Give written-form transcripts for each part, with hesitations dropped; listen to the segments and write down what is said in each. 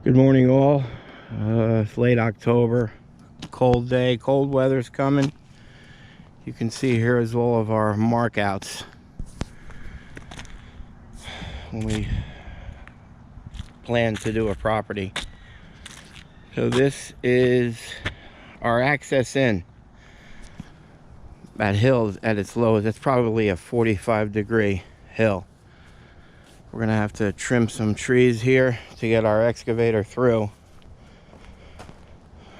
Good morning, all. It's late October, cold day, cold weather's coming. You can see here is all of our markouts when we plan to do a property. So this is our access in. That hill at its lowest, it's probably a 45-degree hill. We're gonna have to trim some trees here to get our excavator through.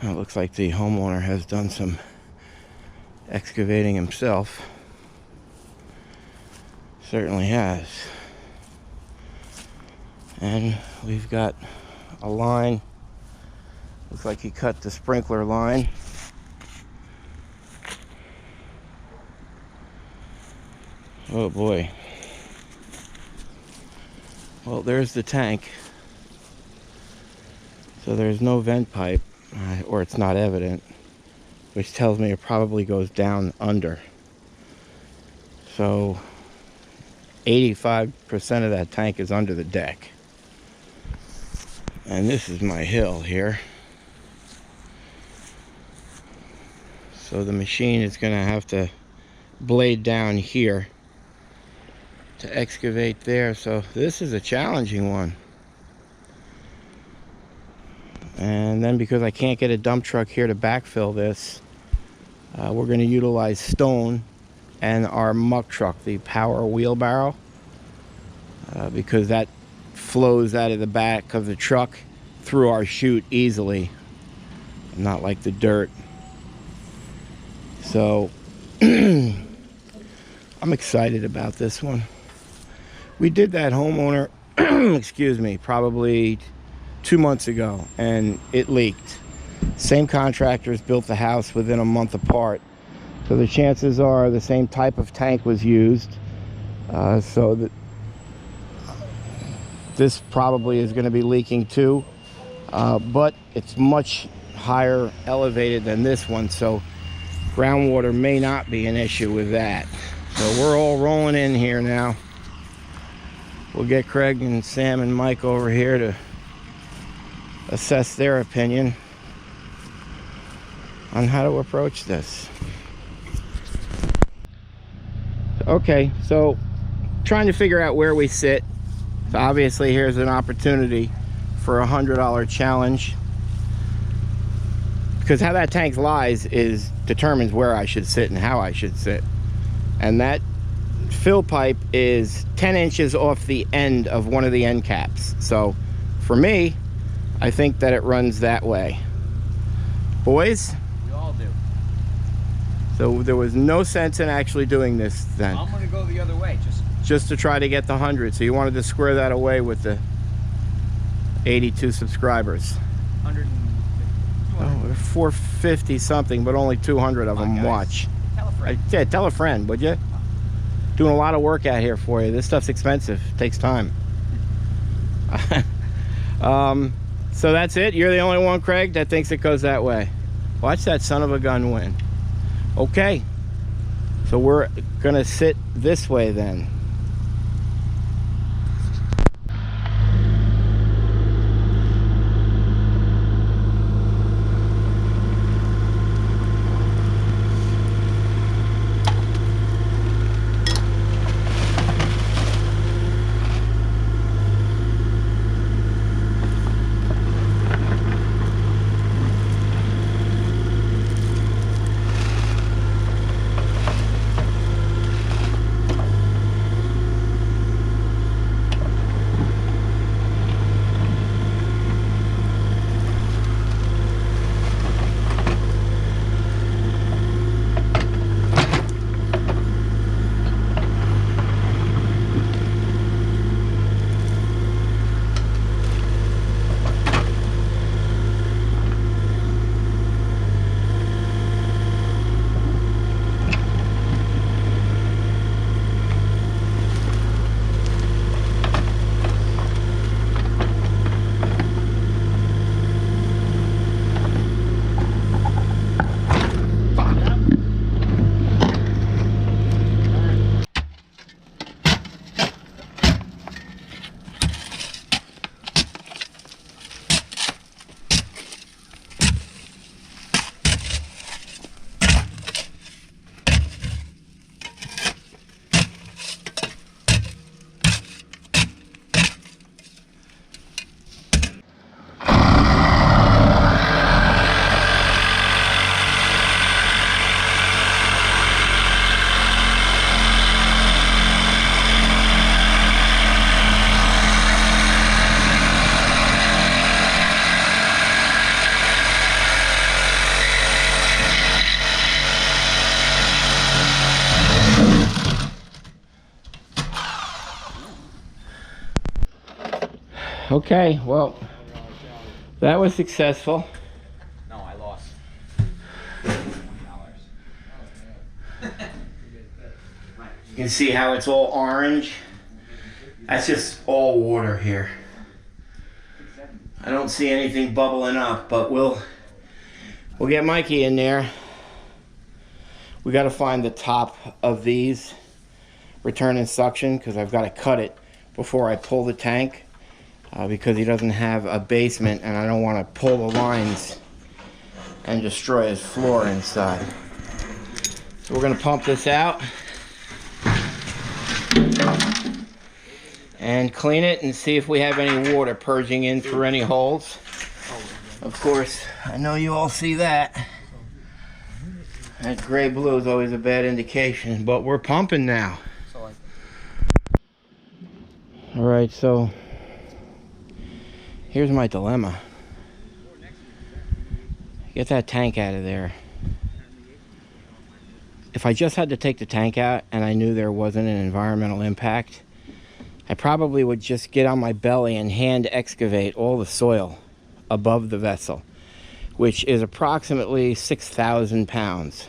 It looks like the homeowner has done some excavating himself. Certainly has. And we've got a line. Looks like he cut the sprinkler line. Oh boy. Well, there's the tank. So there's no vent pipe, or it's not evident, which tells me it probably goes down under. So 85% of that tank is under the deck. And this is my hill here. So the machine is going to have to blade down here to excavate there. So this is a challenging one. And then because I can't get a dump truck here to backfill this, we're going to utilize stone and our muck truck, the power wheelbarrow, because that flows out of the back of the truck through our chute easily, not like the dirt. So I'm excited about this one. We did that homeowner, excuse me, probably 2 months ago, and it leaked. Same contractors built the house within a month apart, so the chances are the same type of tank was used. So that this probably is going to be leaking too, but it's much higher elevated than this one, so groundwater may not be an issue with that. So we're all rolling in here now. We'll get Craig and Sam and Mike over here to assess their opinion on how to approach this. Okay, so trying to figure out where we sit. So obviously here's an opportunity for a $100 challenge, because how that tank lies determines where I should sit and how I should sit. And that fill pipe is 10 inches off the end of one of the end caps. So for me, I think that it runs that way. Boys? We all do. So there was no sense in actually doing this then. I'm gonna go the other way, just to try to get the 100. So you wanted to square that away with the 82 subscribers. 150. Oh, 450 something, but only 200 of them watch. Tell a friend. Yeah, tell a friend, would you? Doing a lot of work out here for you. This stuff's expensive. It takes time. So that's it. You're the only one, Craig, that thinks it goes that way. Watch that son of a gun win. Okay. So we're gonna sit this way then. Okay, well, that was successful. No, I lost. You can see how it's all orange. That's just all water here. I don't see anything bubbling up, but we'll get Mikey in there. We got to find the top of these return and suction because I've got to cut it before I pull the tank because he doesn't have a basement and I don't want to pull the lines and destroy his floor inside. So we're going to pump this out and clean it and see if we have any water purging in through any holes. Of course, I know you all see that. That gray blue is always a bad indication, but we're pumping now. All right, so here's my dilemma. Get that tank out of there. If I just had to take the tank out and I knew there wasn't an environmental impact, I probably would just get on my belly and hand excavate all the soil above the vessel, which is approximately 6,000 pounds.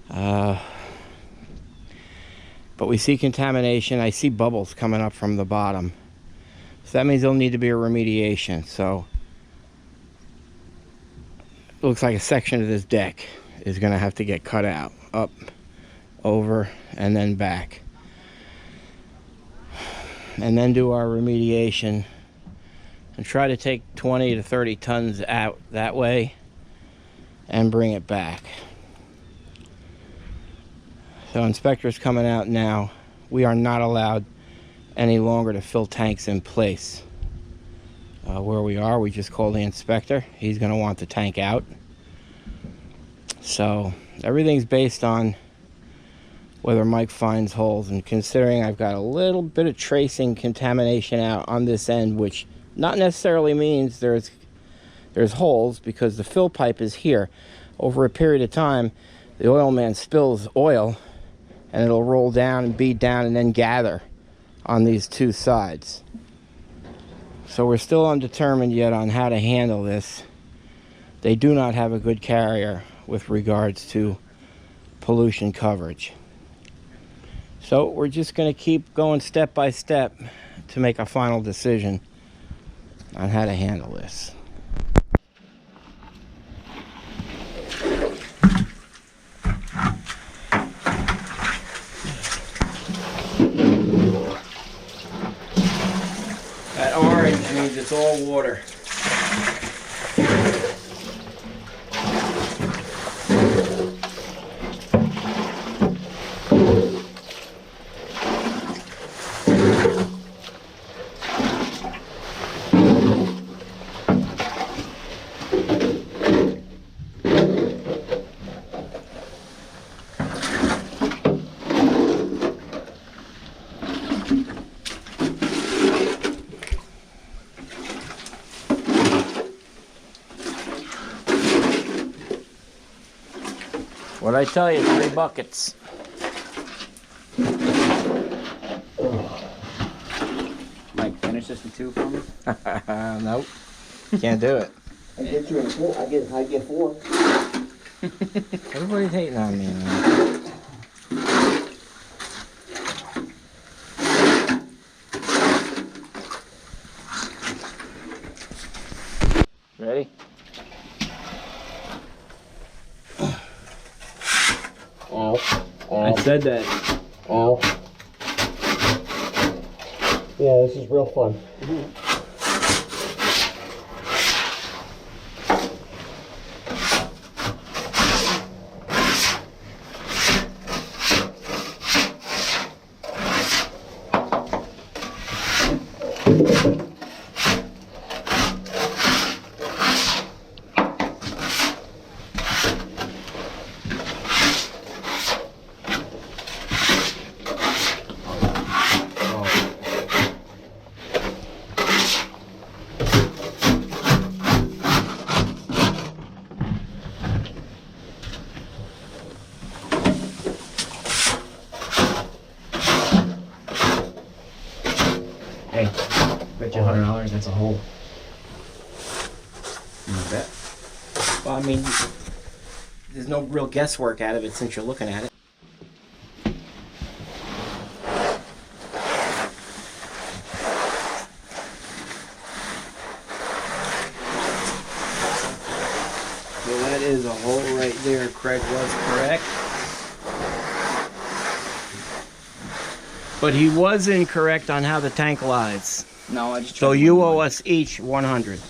But we see contamination. I see bubbles coming up from the bottom. So that means there'll need to be a remediation. So it looks like a section of this deck is going to have to get cut out, up, over, and then back. And then do our remediation and try to take 20 to 30 tons out that way and bring it back. So inspector's coming out now. We are not allowed any longer to fill tanks in place. Where we are, we just call the inspector. He's going to want the tank out. So everything's based on whether Mike finds holes, and considering I've got a little bit of tracing contamination out on this end, which not necessarily means there's holes, because the fill pipe is here. Over a period of time, the oil man spills oil and it'll roll down and bead down and then gather on these two sides. So we're still undetermined yet on how to handle this. They do not have a good carrier with regards to pollution coverage. So we're just going to keep going step by step to make a final decision on how to handle this. That orange means it's all water. What'd I tell you? 3 buckets. Mike, finish this in 2 for me? Nope. Can't do it. I get 3 and 4. I get 4. Everybody's hating on me, man. Ready? I said that. Ow. Yeah, this is real fun. Hey, bet you $100 I Uh-huh. You bet. Well, I mean, there's no real guesswork out of it since you're looking at it. So that is a hole right there. Craig was correct. But he was incorrect on how the tank lies. No, I just. So tried you one owe more. us each 100.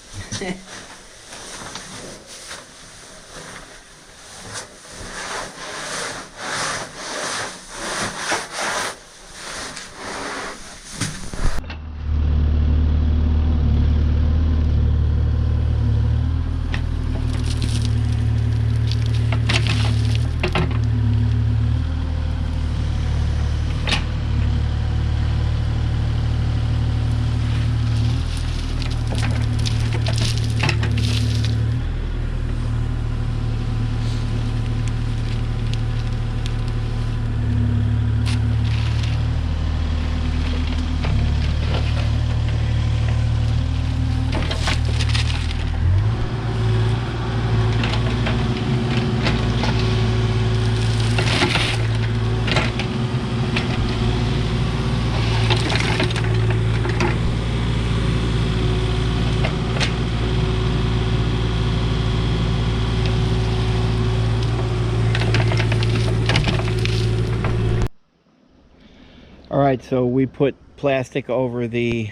All right, so we put plastic over the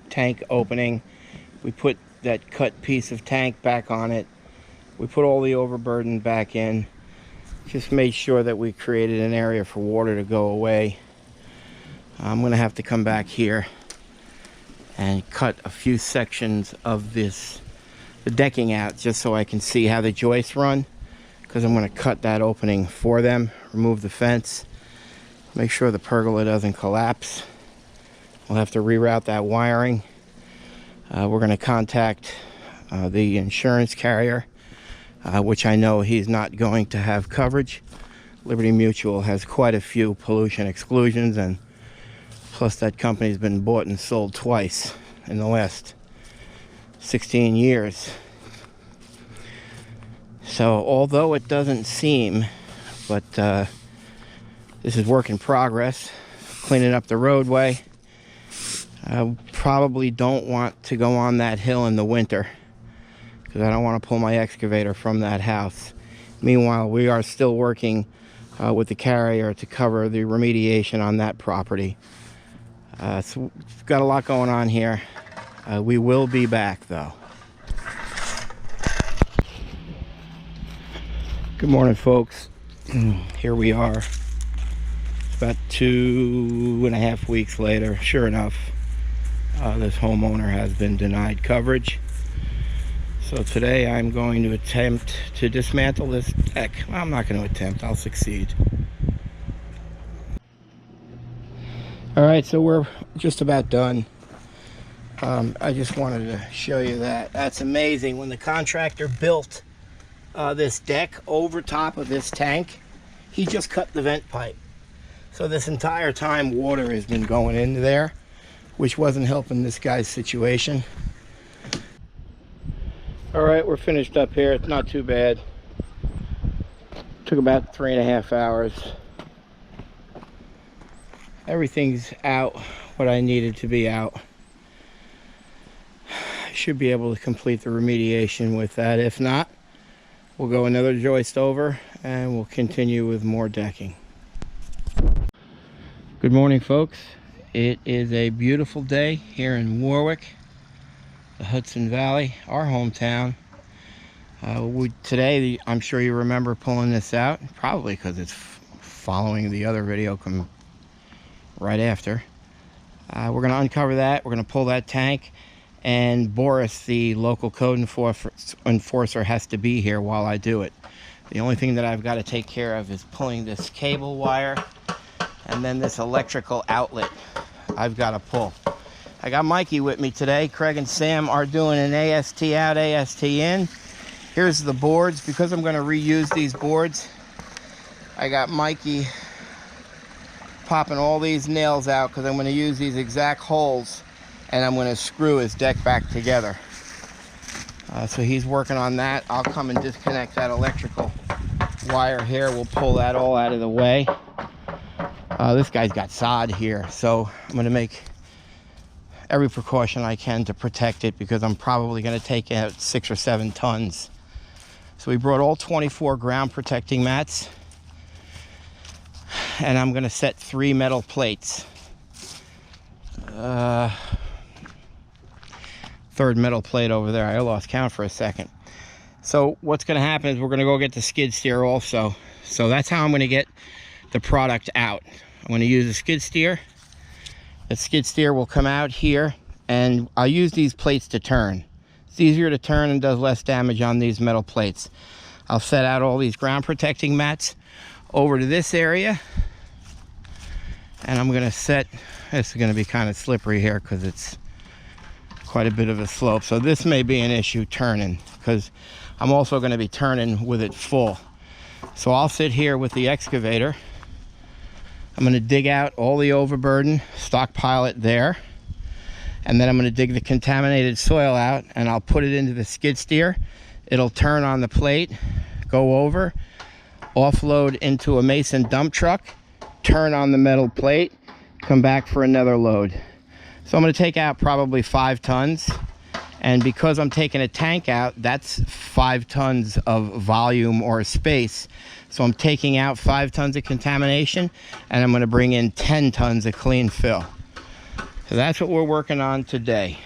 tank opening. We put that cut piece of tank back on it. We put all the overburden back in. Just made sure that we created an area for water to go away. I'm gonna have to come back here and cut a few sections of the decking out just so I can see how the joists run, because I'm gonna cut that opening for them, remove the fence. Make sure the pergola doesn't collapse. We'll have to reroute that wiring. We're going to contact the insurance carrier, which I know he's not going to have coverage. Liberty Mutual has quite a few pollution exclusions, and plus that company's been bought and sold twice in the last 16 years. So although it doesn't seem, but this is work in progress, cleaning up the roadway. I probably don't want to go on that hill in the winter because I don't want to pull my excavator from that house. Meanwhile, we are still working with the carrier to cover the remediation on that property. So we've got a lot going on here. We will be back though. Good morning, folks. Here we are. About 2.5 weeks later, sure enough, this homeowner has been denied coverage. So today I'm going to attempt to dismantle this deck. Well, I'm not going to attempt, I'll succeed. All right, so we're just about done. I just wanted to show you that. That's amazing. When the contractor built this deck over top of this tank, he just cut the vent pipe. So this entire time water has been going into there, which wasn't helping this guy's situation. All right, we're finished up here. It's not too bad. Took about 3.5 hours. Everything's out what I needed to be out. I should be able to complete the remediation with that. If not, we'll go another joist over and we'll continue with more decking. Good morning, folks. It is a beautiful day here in Warwick, the Hudson Valley, our hometown. Today, I'm sure you remember pulling this out, probably because it's following the other video come right after. We're going to uncover that. We're going to pull that tank, and Boris, the local code enforcer, has to be here while I do it. The only thing that I've got to take care of is pulling this cable wire, and then this electrical outlet I've got to pull. I got Mikey with me today. Craig and Sam are doing an AST out, AST in. Here's the boards. Because I'm going to reuse these boards, I got Mikey popping all these nails out because I'm going to use these exact holes and I'm going to screw his deck back together. So he's working on that. I'll come and disconnect that electrical wire here. We'll pull that all out of the way. This guy's got sod here, so I'm going to make every precaution I can to protect it, because I'm probably going to take out 6 or 7 tons. So we brought all 24 ground protecting mats, and I'm going to set 3 metal plates. Third metal plate over there. I lost count for a second. So what's going to happen is we're going to go get the skid steer also. So that's how I'm going to get the product out. I'm going to use a skid steer. The skid steer will come out here, and I'll use these plates to turn. It's easier to turn and does less damage on these metal plates. I'll set out all these ground protecting mats over to this area, and I'm going to set, this is going to be kind of slippery here because it's quite a bit of a slope, so this may be an issue turning, because I'm also going to be turning with it full. So I'll sit here with the excavator. I'm going to dig out all the overburden, stockpile it there, and then I'm going to dig the contaminated soil out, and I'll put it into the skid steer. It'll turn on the plate, go over, offload into a Mason dump truck, turn on the metal plate, come back for another load. So I'm going to take out probably 5 tons, and because I'm taking a tank out, that's 5 tons of volume or space. So I'm taking out 5 tons of contamination, and I'm going to bring in 10 tons of clean fill. So that's what we're working on today.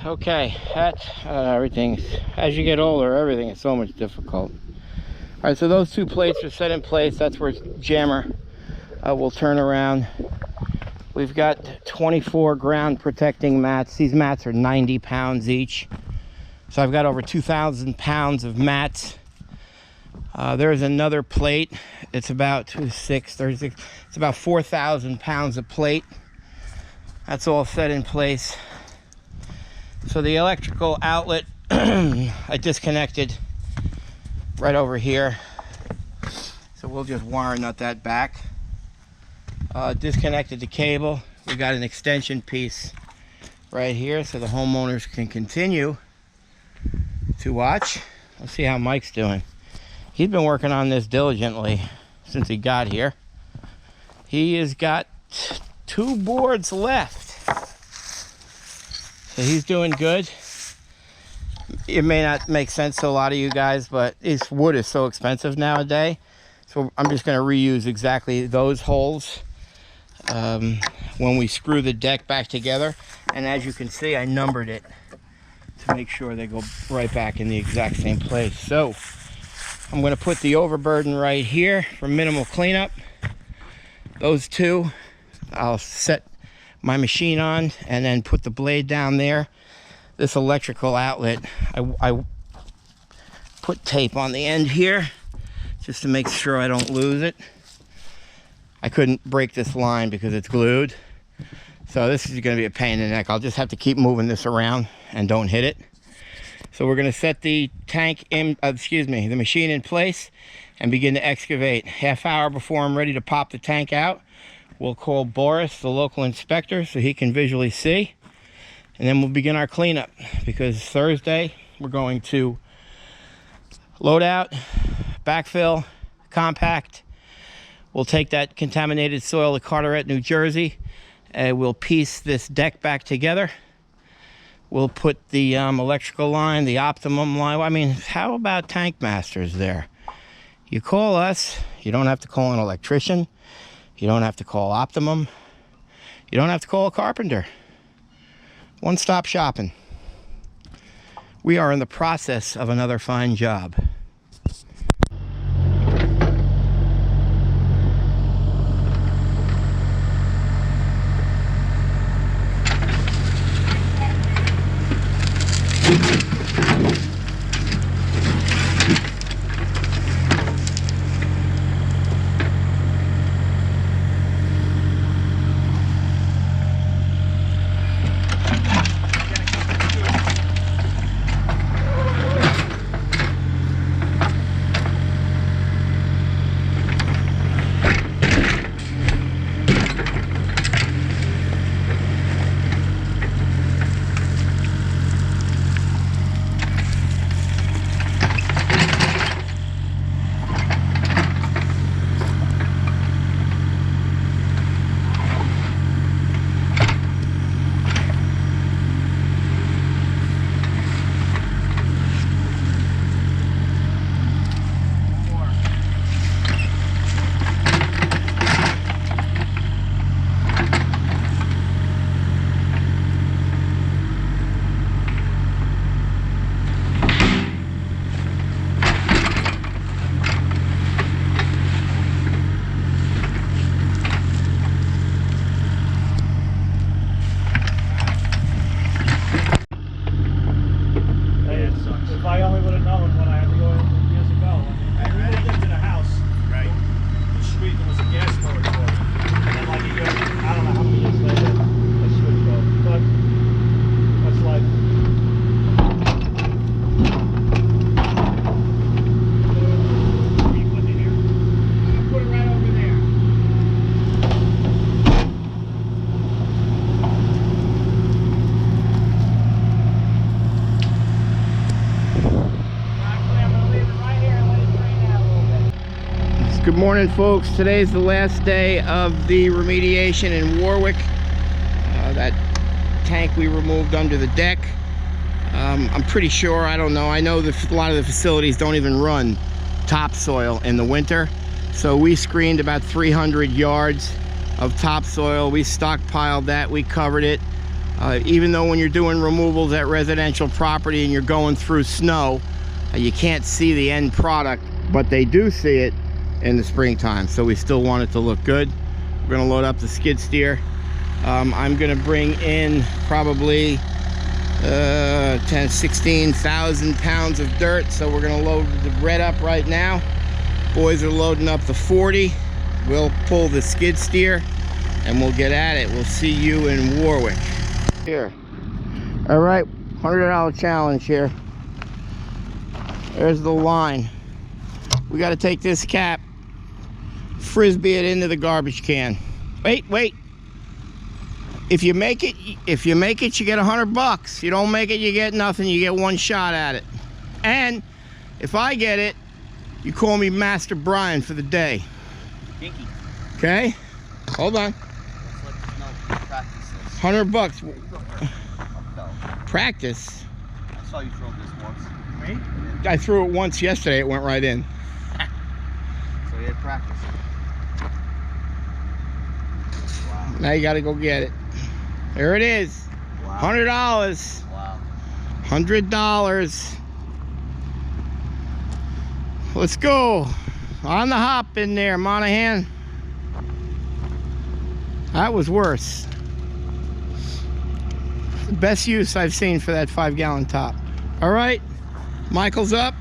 Okay, that's everything. As you get older, everything is so much difficult. All right, so those 2 plates are set in place. That's where Jammer will turn around. We've got 24 ground protecting mats. These mats are 90 pounds each. So I've got over 2,000 pounds of mats. There's another plate. It's about 36. It's about 4,000 pounds of plate. That's all set in place. So the electrical outlet, I disconnected right over here. So we'll just wire nut that back. Disconnected the cable. We got an extension piece right here so the homeowners can continue to watch. Let's see how Mike's doing. He's been working on this diligently since he got here. He has got 2 boards left. So he's doing good. It may not make sense to a lot of you guys, but this wood is so expensive nowadays. So I'm just going to reuse exactly those holes when we screw the deck back together. And as you can see, I numbered it to make sure they go right back in the exact same place. So I'm going to put the overburden right here for minimal cleanup. Those 2, I'll set my machine on and then put the blade down there. This electrical outlet, I put tape on the end here just to make sure I don't lose it. I couldn't break this line because it's glued. So this is going to be a pain in the neck. I'll just have to keep moving this around and don't hit it. So we're going to set the tank in, the machine in place and begin to excavate. Half hour before I'm ready to pop the tank out, we'll call Boris, the local inspector, so he can visually see. And then we'll begin our cleanup, because Thursday we're going to load out, backfill, compact. We'll take that contaminated soil to Carteret, New Jersey, and we'll piece this deck back together. We'll put the electrical line, the Optimum line. I mean, how about Tank Masters there? You call us. You don't have to call an electrician. You don't have to call Optimum. You don't have to call a carpenter. One-stop shopping. We are in the process of another fine job. Good morning, folks. Today's the last day of the remediation in Warwick. That tank we removed under the deck. I'm pretty sure, I don't know, I know that a lot of the facilities don't even run topsoil in the winter. So we screened about 300 yards of topsoil. We stockpiled that, we covered it. Even though when you're doing removals at residential property and you're going through snow, you can't see the end product, but they do see it in the springtime. So we still want it to look good. We're gonna load up the skid steer. I'm gonna bring in probably 16,000 pounds of dirt. So we're gonna load the red up right now. Boys are loading up the 40. We'll pull the skid steer and we'll get at it. We'll see you in Warwick. Here. All right, $100 challenge here. There's the line. We got to take this cap, frisbee it into the garbage can. Wait. If you make it, you get $100. You don't make it, you get nothing. You get one shot at it. And if I get it, you call me Master Brian for the day. Kinky. Okay? Hold on. Let's practice this. $100. No. Practice? I saw you throw this once. Me? I threw it once yesterday. It went right in. So you had practice. Wow. Now you got to go get it. There it is. Wow. $100. Wow. $100. Let's go. On the hop in there, Monahan. That was worse. The best use I've seen for that 5-gallon top. All right, Michael's up.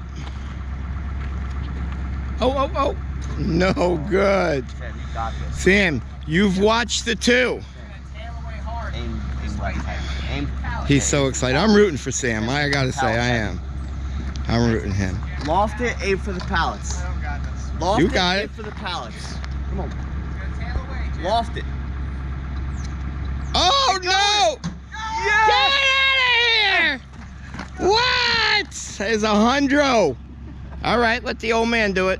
Oh. No good. Sam, you got this. Sam, you've watched the two. Aim right. Aim. He's so excited. I'm rooting for Sam. I gotta say, I am. I'm rooting him. Loft it, aim for the pallets. You got aim it. for the pallets. Come on. Loft it. Oh no! Yeah! Get out of here! What? There's $100. All right, let the old man do it.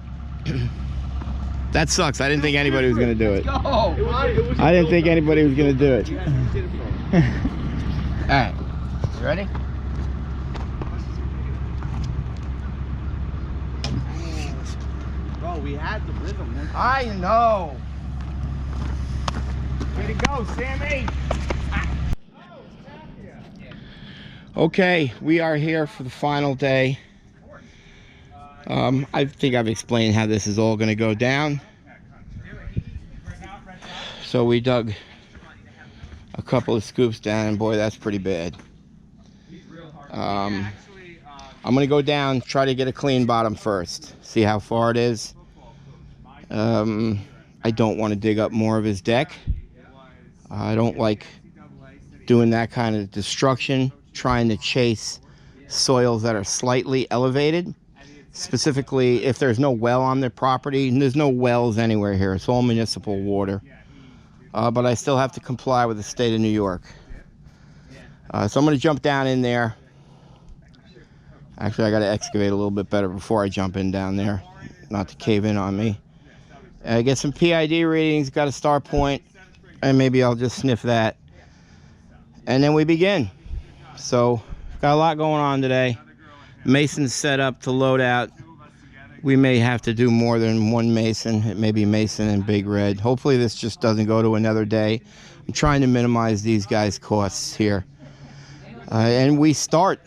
That sucks. I didn't think anybody was gonna do it. Go! I didn't think anybody was gonna do it. All right, you ready? Bro, we had the rhythm. I know. Way to go, Sammy. Okay, we are here for the final day. I think I've explained how this is all going to go down. So we dug a couple of scoops down, and boy, that's pretty bad. I'm going to go down, try to get a clean bottom first, see how far it is. I don't want to dig up more of his deck. I don't like doing that kind of destruction, trying to chase soils that are slightly elevated. Specifically, if there's no well on their property, and there's no wells anywhere here, it's all municipal water. But I still have to comply with the state of New York. So I'm going to jump down in there. Actually, I got to excavate a little bit better before I jump in down there, not to cave in on me. Get some PID readings, got a star point, and maybe I'll just sniff that. And then we begin. So, got a lot going on today. Mason's set up to load out. We may have to do more than one Mason. It may be Mason and Big Red. Hopefully this just doesn't go to another day. I'm trying to minimize these guys' costs here. And we start.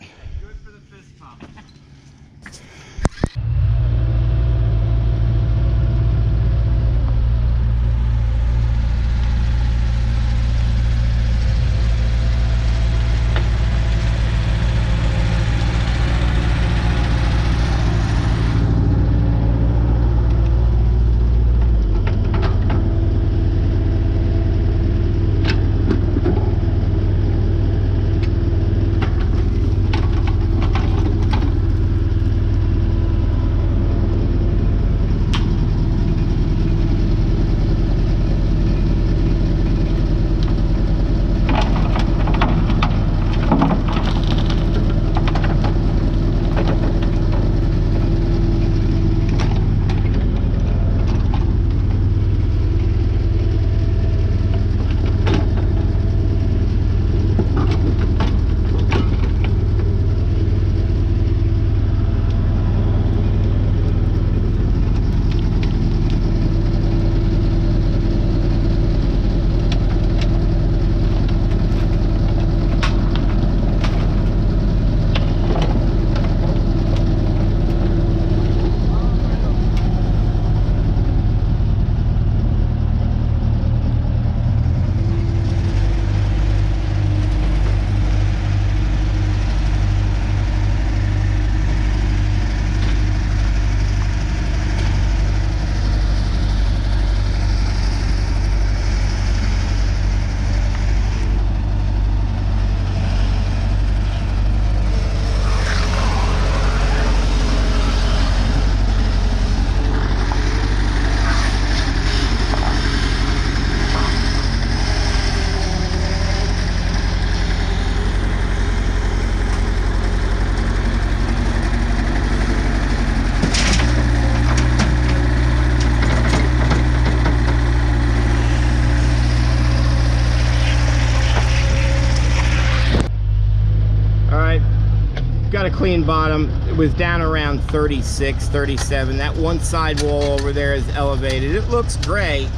got a clean bottom. It was down around 36, 37. That one side wall over there is elevated. It looks gray,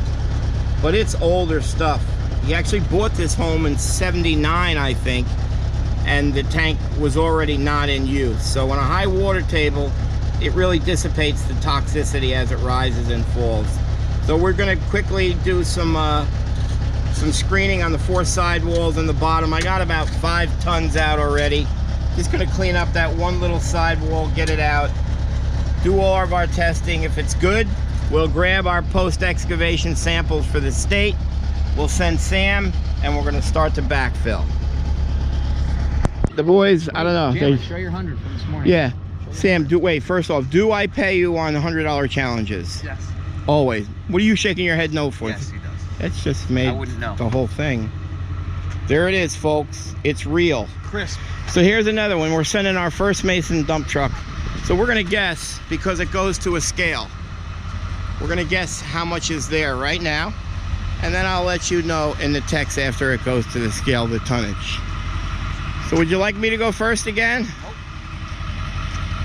but it's older stuff. He actually bought this home in 79, I think, and the tank was already not in use. So on a high water table, it really dissipates the toxicity as it rises and falls. So we're gonna quickly do some screening on the 4 side walls and the bottom. I got about 5 tons out already. Just gonna clean up that one little side wall, get it out, do all of our testing. If it's good, we'll grab our post-excavation samples for the state. We'll send Sam, and we're gonna start to backfill. The boys, I don't know. Jalen, show your 100 from this morning. Yeah. Sam, wait, first off, do I pay you on $100 challenges? Yes. Always. What are you shaking your head no for? Yes, he does. That's just made I wouldn't know. the whole thing. There it is, folks. It's real. Crisp. So here's another one. We're sending our first Mason dump truck. So we're gonna guess, because it goes to a scale. We're gonna guess how much is there right now. And then I'll let you know in the text after it goes to the scale, the tonnage. So would you like me to go first again? Nope.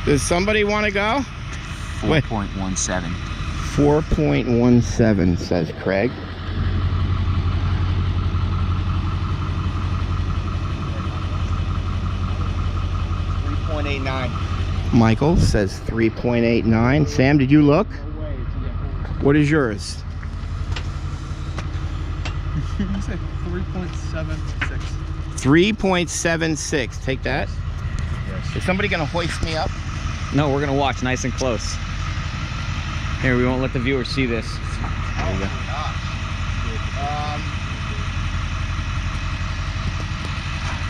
Does somebody want to go? 4.17. 4.17, says Craig. $3.89. Michael says 3.89. Sam, did you look? What is yours? You said 3.76. 3.76. Take that. Yes. Is somebody gonna hoist me up? No, we're gonna watch nice and close. Here, we won't let the viewers see this. There you go.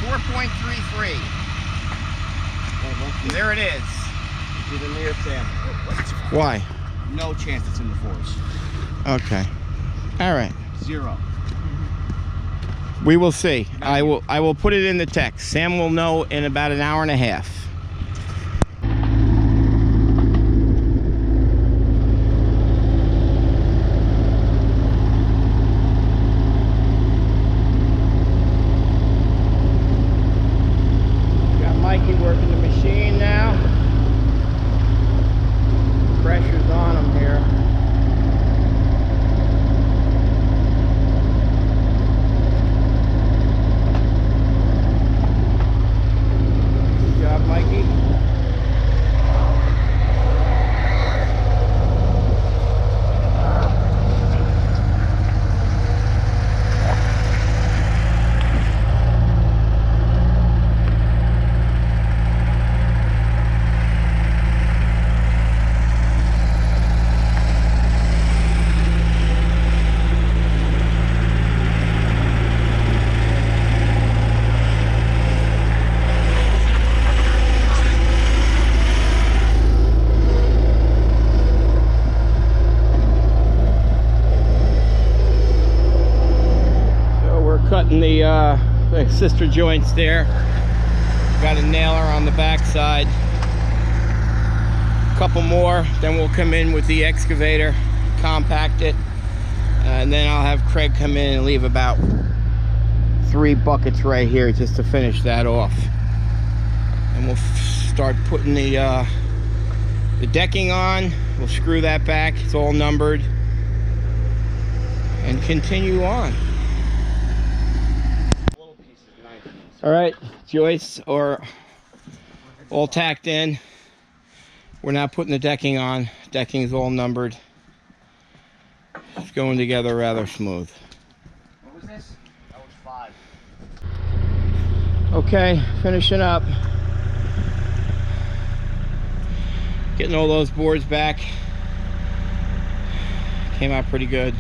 4.33. There it is. To the near Sam. Why? No chance it's in the forest. Okay. All right. 0. We will see. I will put it in the text. Sam will know in about an hour and a half. Got Mikey working the machine now. Pressure's on him here. Good job, Mikey. Cutting the sister joints there. Got a nailer on the back side. Couple more, then we'll come in with the excavator, compact it, and then I'll have Craig come in and leave about 3 buckets right here just to finish that off. And we'll start putting the decking on. We'll screw that back. It's all numbered, and continue on. All right, joists are all tacked in. We're now putting the decking on. Decking is all numbered. It's going together rather smooth. What was this? That was 5. Okay, finishing up. Getting all those boards back. Came out pretty good.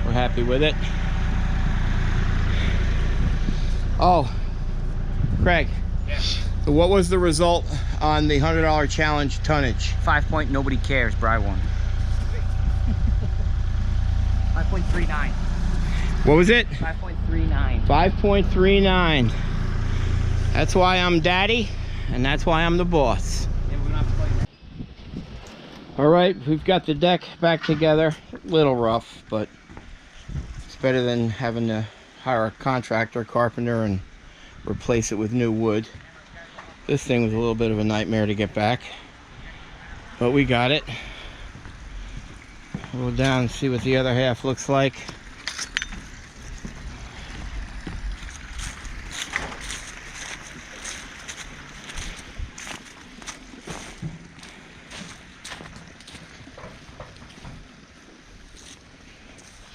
We're happy with it. Oh, Craig. Yes. So what was the result on the $100 challenge tonnage? 5 point, nobody cares, but I won. 5.39. What was it? 5.39. 5.39. That's why I'm daddy, and that's why I'm the boss. Yeah, we're gonna have to play. All right, we've got the deck back together. A little rough, but it's better than having to hire a contractor, carpenter, and replace it with new wood. This thing was a little bit of a nightmare to get back, but we got it. We'll go down and see what the other half looks like.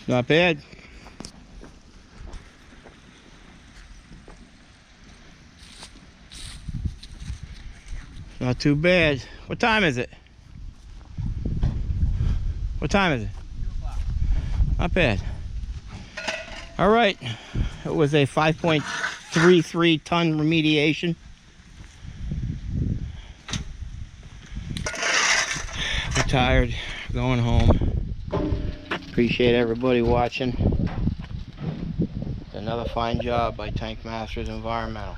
Not bad. Not too bad. What time is it? What time is it? 2 o'clock. Not bad. All right. It was a 5.33 ton remediation. We're tired. Going home. Appreciate everybody watching. Another fine job by Tank Masters Environmental.